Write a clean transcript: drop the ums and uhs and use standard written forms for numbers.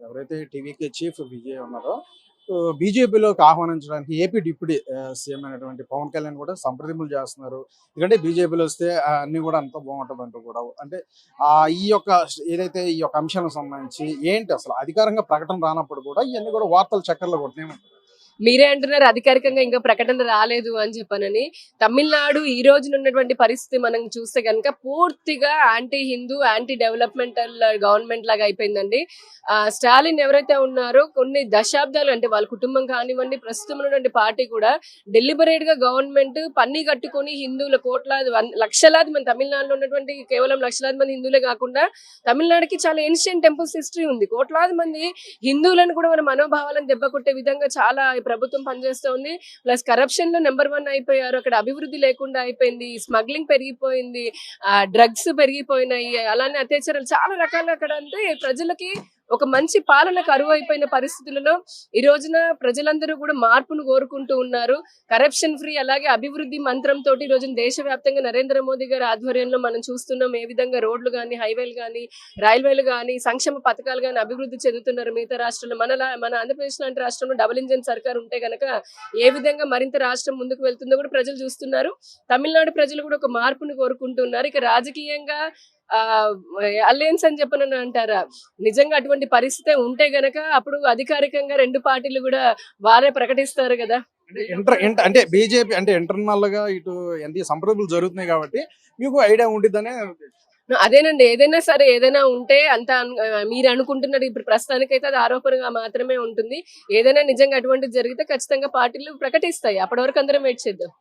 ఎవరైతే టీవీకి చీఫ్ విజయ్ ఉన్నారో బీజేపీలోకి ఆహ్వానించడానికి ఏపీ డిప్యూటీ సీఎం అయినటువంటి పవన్ కళ్యాణ్ కూడా సంప్రదింపులు చేస్తున్నారు. ఎందుకంటే బీజేపీలో వస్తే అన్నీ కూడా అంతా బాగుంటుందంటూ కూడా అంటే ఈ యొక్క ఏదైతే ఈ యొక్క అంశానికి సంబంధించి ఏంటి అసలు అధికారంగా ప్రకటన రానప్పుడు కూడా ఇవన్నీ కూడా వార్తలు చక్కర్లు కొడుతున్నాయి. మీరే అంటున్నారు అధికారికంగా ఇంకా ప్రకటన రాలేదు అని చెప్పనని. తమిళనాడు ఈ రోజున ఉన్నటువంటి పరిస్థితి మనం చూస్తే కనుక పూర్తిగా anti Hindu, anti developmental government లాగా అయిపోయిందండి. స్టాలిన్ ఎవరైతే ఉన్నారో కొన్ని దశాబ్దాలు అంటే వాళ్ళ కుటుంబం కానివ్వండి, ప్రస్తుతం ఉన్నటువంటి పార్టీ కూడా డెలిబరేట్ గా గవర్నమెంట్ పన్ని కట్టుకొని హిందువుల కోట్లాది లక్షలాది మంది తమిళనాడులో ఉన్నటువంటి కేవలం లక్షలాది మంది హిందువులే కాకుండా తమిళనాడుకి చాలా ఏన్షియంట్ టెంపుల్స్ హిస్టరీ ఉంది. కోట్లాది మంది హిందువులను కూడా మన మనోభావాలను దెబ్బకొట్టే విధంగా చాలా ప్రభుత్వం పనిచేస్తోంది. ప్లస్ కరప్షన్ లో నెంబర్ 1 అయిపోయారు. అక్కడ అభివృద్ధి లేకుండా అయిపోయింది, స్మగ్లింగ్ పెరిగిపోయింది, డ్రగ్స్ పెరిగిపోయినాయి, అలానే అత్యాచారాలు చాలా రకాల అక్కడ అంటే ప్రజలకి ఒక మంచి పాలన కరువు అయిపోయిన పరిస్థితులలో ఈ రోజున ప్రజలందరూ కూడా మార్పును కోరుకుంటూ ఉన్నారు. కరప్షన్ ఫ్రీ అలాగే అభివృద్ధి మంత్రంతో ఈ రోజున దేశవ్యాప్తంగా నరేంద్ర మోదీ గారి ఆధ్వర్యంలో మనం చూస్తున్నాం ఏ విధంగా రోడ్లు కానీ, హైవేలు కానీ, రైల్వేలు కానీ, సంక్షేమ పథకాలు కానీ అభివృద్ధి చెందుతున్నారు మిగతా రాష్ట్రాల్లో. మన ఆంధ్రప్రదేశ్ లాంటి రాష్ట్రంలో డబుల్ ఇంజిన్ సర్కార్ ఉంటే గనక ఏ విధంగా మరింత రాష్ట్రం ముందుకు వెళ్తుందో కూడా ప్రజలు చూస్తున్నారు. తమిళనాడు ప్రజలు కూడా ఒక మార్పును కోరుకుంటున్నారు. ఇక రాజకీయంగా అలయన్స్ అని చెప్పనని అంటారా, నిజంగా అటువంటి పరిస్థితి ఉంటే గనక అప్పుడు అధికారికంగా 2 పార్టీలు కూడా వారే ప్రకటిస్తారు కదా. అంటే బీజేపీ అంటే ఇంటర్నల్ గా ఇటు ఎంత సంప్రదింపులు జరుగుతున్నాయి కాబట్టి మీకు ఐడియా ఉండిద్దనే. అదేనండి, ఏదైనా సరే ఏదైనా ఉంటే అంత మీరు అనుకుంటున్నారు ఇప్పుడు ప్రస్తుతానికైతే అది ఆరోపణగా మాత్రమే ఉంటుంది. ఏదైనా నిజంగా అటువంటిది జరిగితే ఖచ్చితంగా పార్టీలు ప్రకటిస్తాయి. అప్పటి వరకు అందరం వెయిట్ చేద్దాం.